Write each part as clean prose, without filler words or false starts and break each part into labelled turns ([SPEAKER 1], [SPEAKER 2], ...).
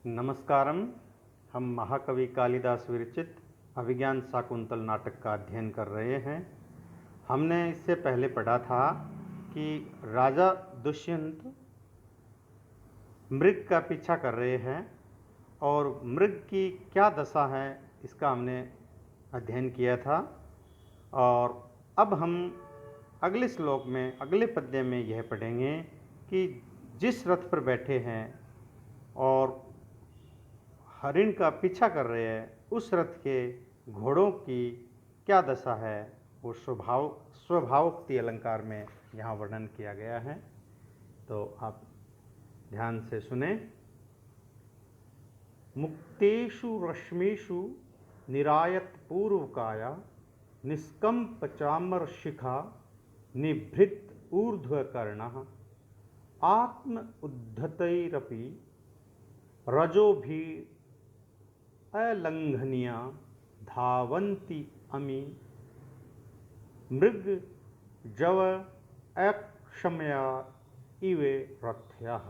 [SPEAKER 1] नमस्कारम। हम महाकवि कालिदास विरचित अभिज्ञान शाकुंतल नाटक का अध्ययन कर रहे हैं। हमने इससे पहले पढ़ा था कि राजा दुष्यंत मृग का पीछा कर रहे हैं और मृग की क्या दशा है इसका हमने अध्ययन किया था। और अब हम अगले श्लोक में अगले पद्य में यह पढ़ेंगे कि जिस रथ पर बैठे हैं और हरिण का पीछा कर रहे हैं उस रथ के घोड़ों की क्या दशा है, वो स्वभावोक्ति अलंकार में यहाँ वर्णन किया गया है। तो आप ध्यान से सुने। मुक्तेषु रश्मिषु निरायत पूर्वकाया निष्कंप चामर शिखा निभृत ऊर्ध्वकर्णः आत्म उद्धतैरपि रजोभि अलंघनीया धावन्ति अमी मृग जव अक्षमया इवे रथ्यः।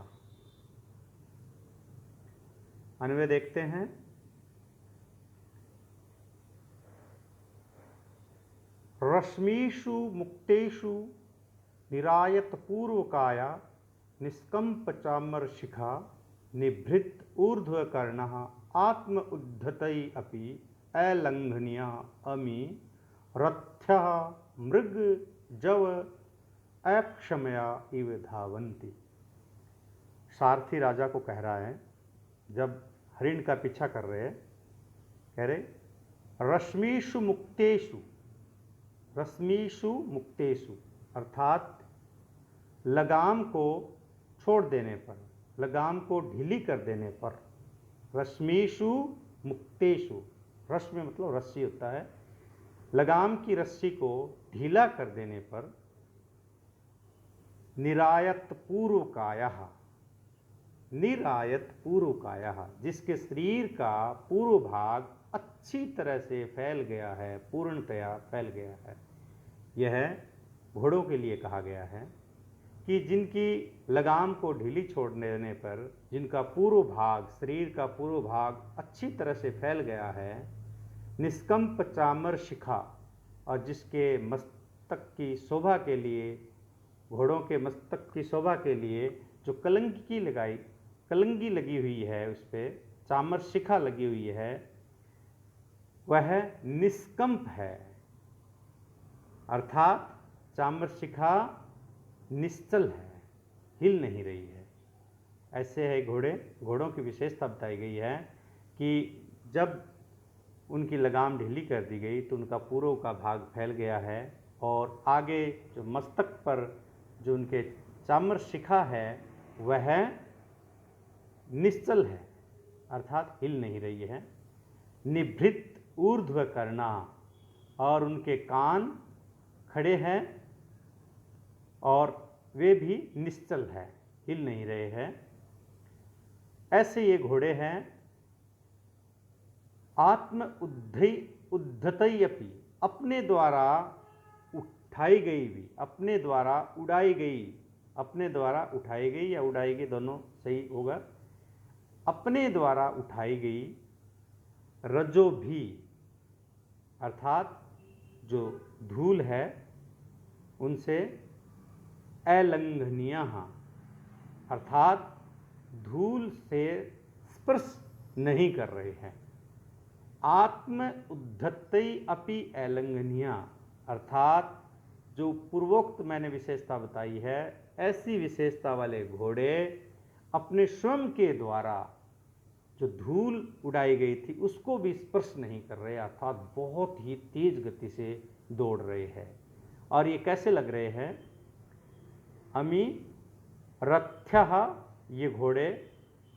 [SPEAKER 1] अन्वय देखते हैं। रश्मिषु मुक्तेषु निरायत पूर्वकाया निष्कंप चामर शिखा निभृत ऊर्ध्वकर्णः आत्म उद्धतै अपि अलंघनीया अमी रथ्यः मृग जव अक्षमया इव धावन्ति। सारथी राजा को कह रहा है, जब हरिण का पीछा कर रहे हैं, कह रहे रश्मिषु मुक्तेषु, रश्मिषु मुक्तेषु अर्थात लगाम को छोड़ देने पर, लगाम को ढीली कर देने पर, रश्मिषु मुक्तेषु, रश्मि मतलब रस्सी होता है, लगाम की रस्सी को ढीला कर देने पर निरायत पूर्वकायः, निरायत पूर्वकायः जिसके शरीर का पूर्व भाग अच्छी तरह से फैल गया है, पूर्णतया फैल गया है। यह घोड़ों के लिए कहा गया है कि जिनकी लगाम को ढीली छोड़ देने पर जिनका पूर्व भाग, शरीर का पूर्व भाग अच्छी तरह से फैल गया है, निष्कंप चामर शिखा, और जिसके मस्तक की शोभा के लिए, घोड़ों के मस्तक की शोभा के लिए जो कलंगी लगी हुई है, उस पर चामर शिखा लगी हुई है, वह निष्कंप है, अर्थात चामर शिखा निश्चल है, हिल नहीं रही है। ऐसे है घोड़े। घोड़ों की विशेषता बताई गई है कि जब उनकी लगाम ढीली कर दी गई तो उनका पूर्व का भाग फैल गया है और आगे जो मस्तक पर जो उनके चामर शिखा है वह निश्चल है, अर्थात हिल नहीं रही है। निभृत ऊर्ध्वकर्णा, और उनके कान खड़े हैं और वे भी निश्चल है, हिल नहीं रहे हैं। ऐसे ये घोड़े हैं। आत्म उद्धतयपि, अपने द्वारा उठाई गई भी, अपने द्वारा उड़ाई गई, अपने द्वारा उठाई गई या उड़ाई गई दोनों सही होगा, अपने द्वारा उठाई गई रजो भी, अर्थात जो धूल है उनसे अलंघनीय, अर्थात धूल से स्पर्श नहीं कर रहे हैं। आत्म उद्धतै अपि अलंघनीय, अर्थात जो पूर्वोक्त मैंने विशेषता बताई है, ऐसी विशेषता वाले घोड़े अपने स्वयं के द्वारा जो धूल उड़ाई गई थी उसको भी स्पर्श नहीं कर रहे, अर्थात बहुत ही तेज गति से दौड़ रहे हैं। और ये कैसे लग रहे हैं? अमी रथ्यः, ये घोड़े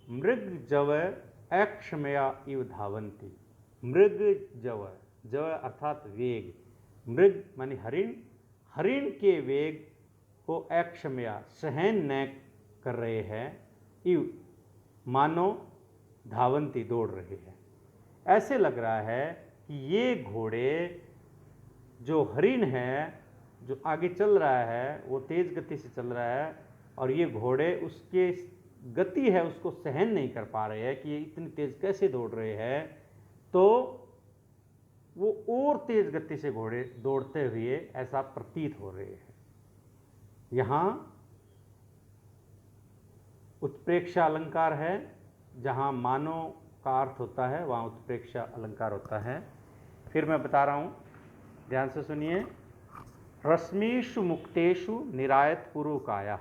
[SPEAKER 1] मृग जव अक्षमया इव धावन्ति। मृग जव, जव अर्थात वेग, मृग माने हरिण, हरिण के वेग को अक्षमया सहन न कर रहे हैं, इव मानो धावन्ति दौड़ रहे हैं। ऐसे लग रहा है कि ये घोड़े जो हरिण है, जो आगे चल रहा है वो तेज गति से चल रहा है और ये घोड़े उसके गति है उसको सहन नहीं कर पा रहे हैं कि ये इतनी तेज कैसे दौड़ रहे हैं, तो वो और तेज गति से घोड़े दौड़ते हुए ऐसा प्रतीत हो रहे हैं। यहां उत्प्रेक्षा अलंकार है, जहां मानो का अर्थ होता है वहां उत्प्रेक्षा अलंकार होता है। फिर मैं बता रहा हूं, ध्यान से सुनिए। रश्मिषु मुक्तेषु निरायत पुरुकाया,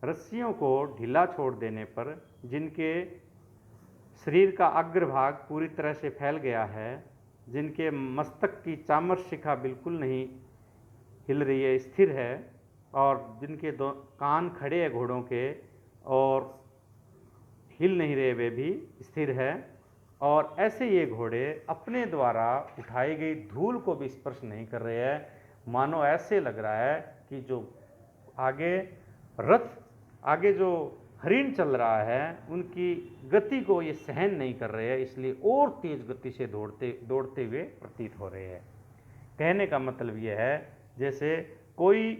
[SPEAKER 1] रस्सियों को ढीला छोड़ देने पर जिनके शरीर का अग्रभाग पूरी तरह से फैल गया है, जिनके मस्तक की चामर शिखा बिल्कुल नहीं हिल रही है, स्थिर है, और जिनके दो कान खड़े हैं घोड़ों के और हिल नहीं रहे, वे भी स्थिर है, और ऐसे ये घोड़े अपने द्वारा उठाई गई धूल को भी स्पर्श नहीं कर रहे हैं। मानो ऐसे लग रहा है कि जो आगे जो हरिण चल रहा है उनकी गति को ये सहन नहीं कर रहे हैं, इसलिए और तेज गति से दौड़ते हुए प्रतीत हो रहे हैं। कहने का मतलब ये है, जैसे कोई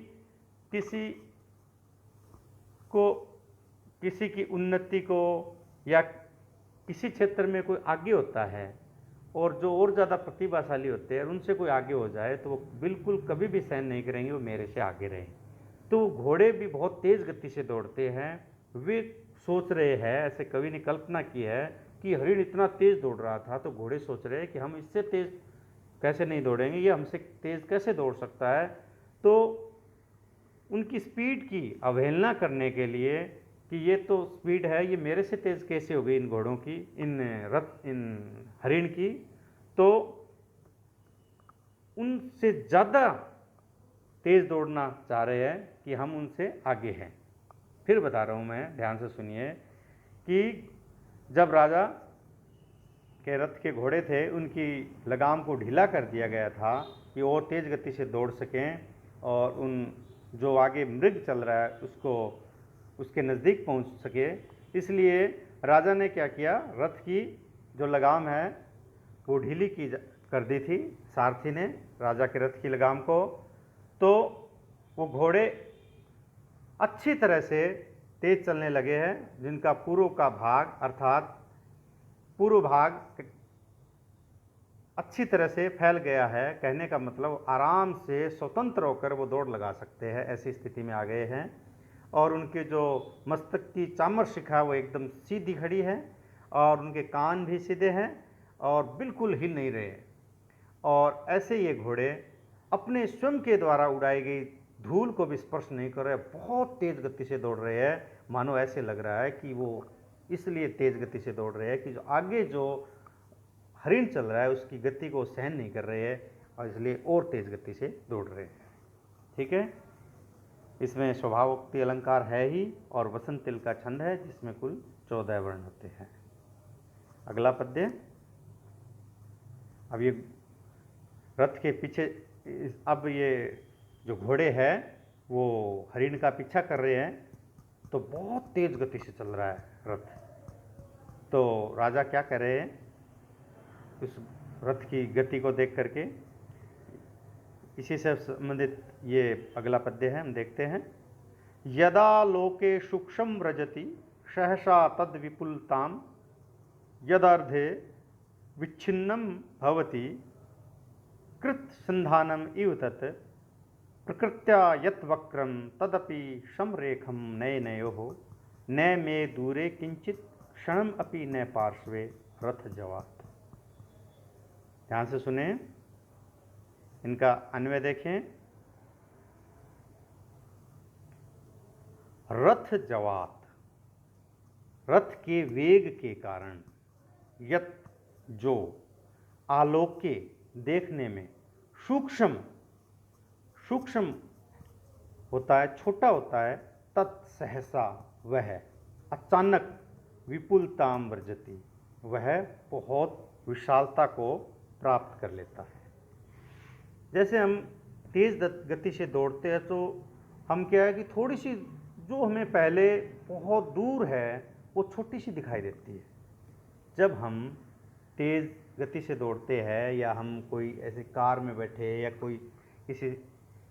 [SPEAKER 1] किसी की उन्नति को या किसी क्षेत्र में कोई आगे होता है और जो और ज़्यादा प्रतिभाशाली होते हैं उनसे कोई आगे हो जाए तो वो बिल्कुल कभी भी सहन नहीं करेंगे वो मेरे से आगे रहे। तो घोड़े भी बहुत तेज़ गति से दौड़ते हैं। वे सोच रहे हैं, ऐसे कवि ने कल्पना की है कि हरिण इतना तेज़ दौड़ रहा था, तो घोड़े सोच रहे हैं कि हम इससे तेज़ कैसे नहीं दौड़ेंगे, ये हमसे तेज़ कैसे दौड़ सकता है। तो उनकी स्पीड की अवहेलना करने के लिए कि ये तो स्पीड है, ये मेरे से तेज़ कैसे हो गई इन घोड़ों की, इन हरिण की, तो उनसे ज़्यादा तेज़ दौड़ना चाह रहे हैं कि हम उनसे आगे हैं। फिर बता रहा हूँ मैं, ध्यान से सुनिए कि जब राजा के रथ के घोड़े थे उनकी लगाम को ढीला कर दिया गया था कि और तेज़ गति से दौड़ सकें और उन जो आगे मृग चल रहा है उसके नज़दीक पहुंच सके, इसलिए राजा ने क्या किया, रथ की जो लगाम है वो ढीली कर दी थी सारथी ने राजा के रथ की लगाम को। तो वो घोड़े अच्छी तरह से तेज चलने लगे हैं, जिनका पूर्व का भाग अर्थात पूर्व भाग अच्छी तरह से फैल गया है। कहने का मतलब आराम से स्वतंत्र होकर वो दौड़ लगा सकते हैं, ऐसी स्थिति में आ गए हैं। और उनके जो मस्तक की चामर शिखा वो एकदम सीधी खड़ी है और उनके कान भी सीधे हैं और बिल्कुल हिल नहीं रहे। और ऐसे ये घोड़े अपने स्वयं के द्वारा उड़ाई गई धूल को भी स्पर्श नहीं कर रहे, बहुत तेज गति से दौड़ रहे हैं। मानो ऐसे लग रहा है कि वो इसलिए तेज गति से दौड़ रहे हैं कि जो आगे जो हरिण चल रहा है उसकी गति को सहन नहीं कर रहे हैं और इसलिए और तेज गति से दौड़ रहे हैं। ठीक है, इसमें स्वभावोक्ति अलंकार है ही और वसंत तिल का छंद है जिसमें कुल 14 वर्ण होते हैं। अगला पद्य। अब ये रथ के पीछे, अब ये जो घोड़े हैं वो हरिण का पीछा कर रहे हैं, तो बहुत तेज गति से चल रहा है रथ। तो राजा क्या कर रहे हैं, उस रथ की गति को देख करके, इसी से संबंधित ये अगला पद्य है, हम देखते हैं। यदा लोके सूक्ष्म व्रजति सहसा तद विपुलताम, यदार्धे विच्छिन्नम भवति कृत संधानम इव तत्, प्रकृत्या यत् वक्रम तदपि समरेखम नयनयोः, न मे दूरे किंचित क्षणम अपि न पार्श्वे रथ जवात्। ध्यान से सुने, इनका अन्वय देखें। रथ जवात, रथ के वेग के कारण, यत जो, आलोके देखने में, सूक्ष्म होता है, छोटा होता है, तत्सहसा वह अचानक, विपुलताम वर्जति वह बहुत विशालता को प्राप्त कर लेता है। जैसे हम तेज़ गति से दौड़ते हैं तो हम क्या है कि थोड़ी सी जो हमें पहले बहुत दूर है वो छोटी सी दिखाई देती है। जब हम तेज़ गति से दौड़ते हैं या हम कोई ऐसे कार में बैठे या कोई किसी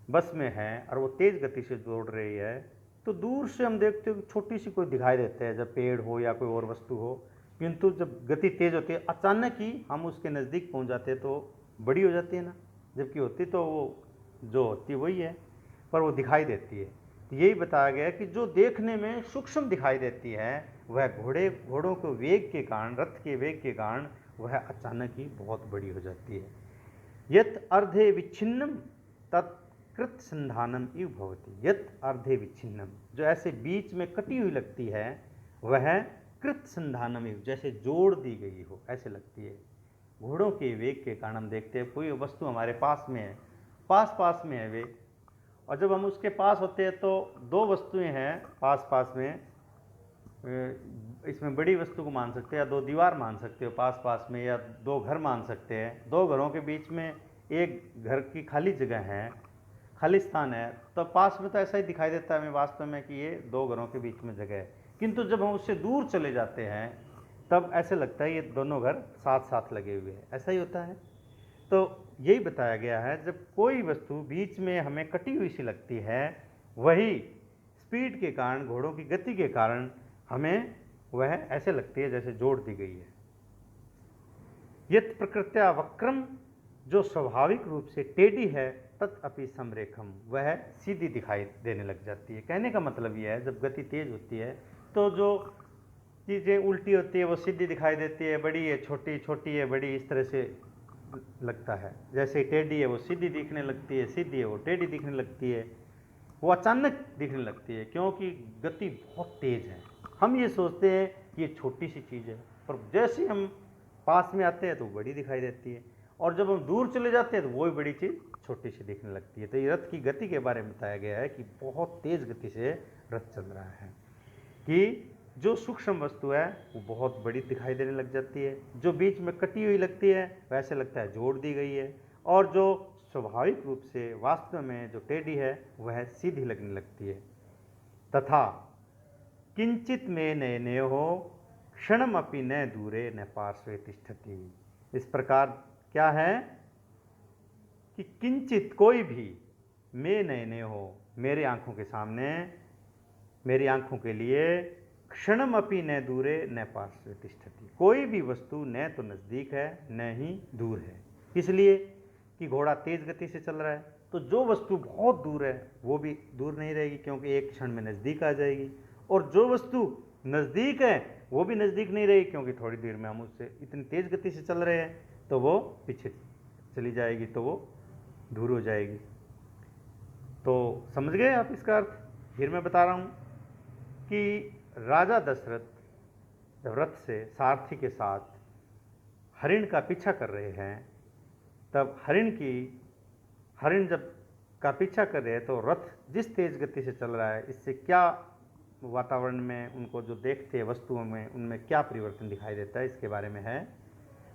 [SPEAKER 1] बस में है और वो तेज़ गति से दौड़ रही है, तो दूर से हम देखते हो छोटी सी कोई दिखाई देते हैं, जब पेड़ हो या कोई और वस्तु हो, किंतु जब गति तेज होती है अचानक ही हम उसके नज़दीक पहुंच जाते हैं तो बड़ी हो जाती है ना, जबकि होती तो वो जो होती वही है, पर वो दिखाई देती है। तो यही बताया गया कि जो देखने में सूक्ष्म दिखाई देती है वह घोड़ों के वेग के कारण, रथ के वेग के कारण वह अचानक ही बहुत बड़ी हो जाती है। यत अर्धे विच्छिन्नम तत्कृत संधानम इव भवति। यत अर्धे विच्छिन्नम, जो ऐसे बीच में कटी हुई लगती है वह कृत संधानम इव, जैसे जोड़ दी गई हो ऐसे लगती है। घोड़ों के वेग के कारण हम देखते हैं कोई वस्तु हमारे पास में है, पास में है वे, और जब हम उसके पास होते हैं तो दो वस्तुएं हैं पास में, इसमें बड़ी वस्तु को मान सकते हैं या दो दीवार मान सकते हो पास में, या दो घर मान सकते हैं। दो घरों के बीच में एक घर की खाली जगह है, खाली स्थान है, तो पास में तो ऐसा ही दिखाई देता है हमें वास्तव में कि ये दो घरों के बीच में जगह है, किंतु जब हम उससे दूर चले जाते हैं तब ऐसे लगता है ये दोनों घर साथ साथ लगे हुए हैं, ऐसा ही होता है। तो यही बताया गया है, जब कोई वस्तु बीच में हमें कटी हुई सी लगती है, वही स्पीड के कारण, घोड़ों की गति के कारण हमें वह ऐसे लगती है जैसे जोड़ दी गई है। यत प्रकृत्या वक्रम, जो स्वाभाविक रूप से टेढ़ी है, तदपि समरेखम, वह सीधी दिखाई देने लग जाती है। कहने का मतलब यह है, जब गति तेज होती है तो जो चीज़ें उल्टी होती है वो सीधी दिखाई देती है, बड़ी है छोटी, छोटी है बड़ी, इस तरह से लगता है। जैसे टेढ़ी है वो सीधी दिखने लगती है, सीधी है वो टेढ़ी दिखने लगती है, वो अचानक दिखने लगती है क्योंकि गति बहुत तेज है। हम ये सोचते हैं कि ये छोटी सी चीज़ है, पर जैसे हम पास में आते हैं तो बड़ी दिखाई देती है, और जब हम दूर चले जाते हैं तो वही बड़ी चीज़ छोटी सी दिखने लगती है। तो ये रथ की गति के बारे में बताया गया है कि बहुत तेज गति से रथ चल रहा है, कि जो सूक्ष्म वस्तु है वो बहुत बड़ी दिखाई देने लग जाती है, जो बीच में कटी हुई लगती है वैसे लगता है जोड़ दी गई है, और जो स्वाभाविक रूप से वास्तव में जो टेढ़ी है वह सीधी लगने लगती है। तथा किंचित में नयनयोः क्षणमपि न दूरे न पार्श्वे तिष्ठति। इस प्रकार क्या है कि किंचित, कोई भी, में नयनयोः, मेरे आंखों के सामने, मेरी आंखों के लिए, क्षणमपि न दूरे न पार्श्वे तिष्ठति, कोई भी वस्तु न तो नज़दीक है न ही दूर है। इसलिए कि घोड़ा तेज गति से चल रहा है, तो जो वस्तु बहुत दूर है वो भी दूर नहीं रहेगी क्योंकि एक क्षण में नज़दीक आ जाएगी, और जो वस्तु नज़दीक है वो भी नज़दीक नहीं रहेगी क्योंकि थोड़ी देर में हम उससे इतनी तेज गति से चल रहे हैं तो वो पीछे चली जाएगी, तो वो दूर हो जाएगी। तो समझ गए आप इसका अर्थ? फिर मैं बता रहा हूँ कि राजा दशरथ जब रथ से सारथी के साथ हरिण का पीछा कर रहे हैं, तब हरिण जब का पीछा कर रहे हैं तो रथ जिस तेज गति से चल रहा है, इससे क्या वातावरण में उनको जो देखते हैं वस्तुओं में, उनमें क्या परिवर्तन दिखाई देता है, इसके बारे में है।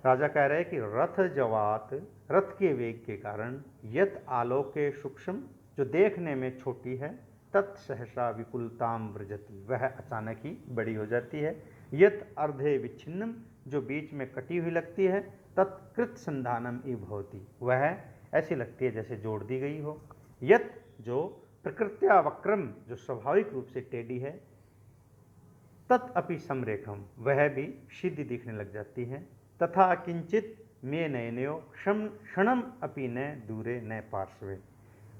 [SPEAKER 1] राजा कह रहे हैं कि रथ जवात, रथ के वेग के कारण, यत आलोके सूक्ष्म, जो देखने में छोटी है, तत्सहसा विपुलताम व्रजति, वह अचानक ही बड़ी हो जाती है। यत अर्धे विच्छिन्नम, जो बीच में कटी हुई लगती है, तत्कृत संधानम इव भवति, वह ऐसी लगती है जैसे जोड़ दी गई हो। यत, जो प्रकृत्या वक्रम, जो स्वाभाविक रूप से टेढ़ी है, तत्अपि समरेखम, वह भी सीधी दिखने लग जाती है। तथा किंचित मे नयनयो क्षणम अपि न दूरे न पार्श्वे,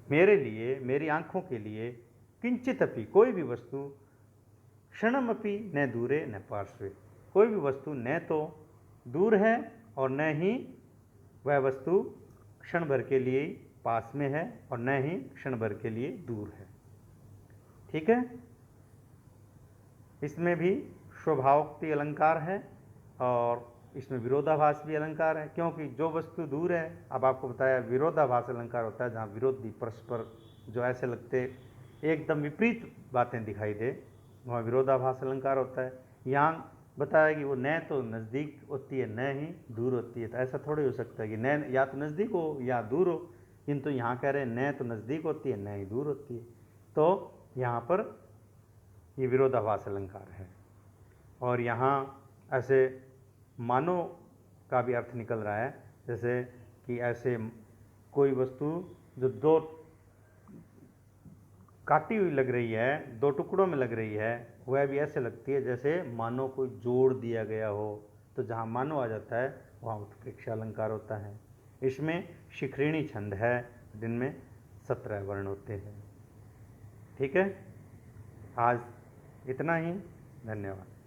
[SPEAKER 1] मेरे लिए, मेरी आंखों के लिए, किंचित अपि, कोई भी वस्तु, क्षणम अपि न दूरे न पार्श्वे, कोई भी वस्तु न तो दूर है और न ही वह वस्तु क्षण भर के लिए पास में है और न ही क्षण भर के लिए दूर है। ठीक है, इसमें भी स्वभावोक्ति अलंकार है और इसमें विरोधाभास भी अलंकार है, क्योंकि जो वस्तु दूर है, अब आपको बताया विरोधाभास अलंकार होता है जहाँ विरोधी परस्पर जो ऐसे लगते एकदम विपरीत बातें दिखाई दे, वहाँ विरोधाभास अलंकार होता है। यहाँ बताया कि वो न तो नज़दीक होती है न ही दूर होती है, तो ऐसा थोड़ी हो सकता है कि न या तो नज़दीक हो या दूर हो, किंतु यहाँ कह रहे हैं न तो नज़दीक होती है न ही दूर होती है, तो यहाँ पर ये विरोधाभास अलंकार है। और यहाँ ऐसे मानो का भी अर्थ निकल रहा है, जैसे कि ऐसे कोई वस्तु जो दो काटी हुई लग रही है, दो टुकड़ों में लग रही है, वह भी ऐसे लगती है जैसे मानो कोई जोड़ दिया गया हो। तो जहाँ मानो आ जाता है वहाँ उत्प्रेक्षा अलंकार होता है। इसमें शिखरिणी छंद है जिनमें 17 वर्ण होते हैं। ठीक है, आज इतना ही, धन्यवाद।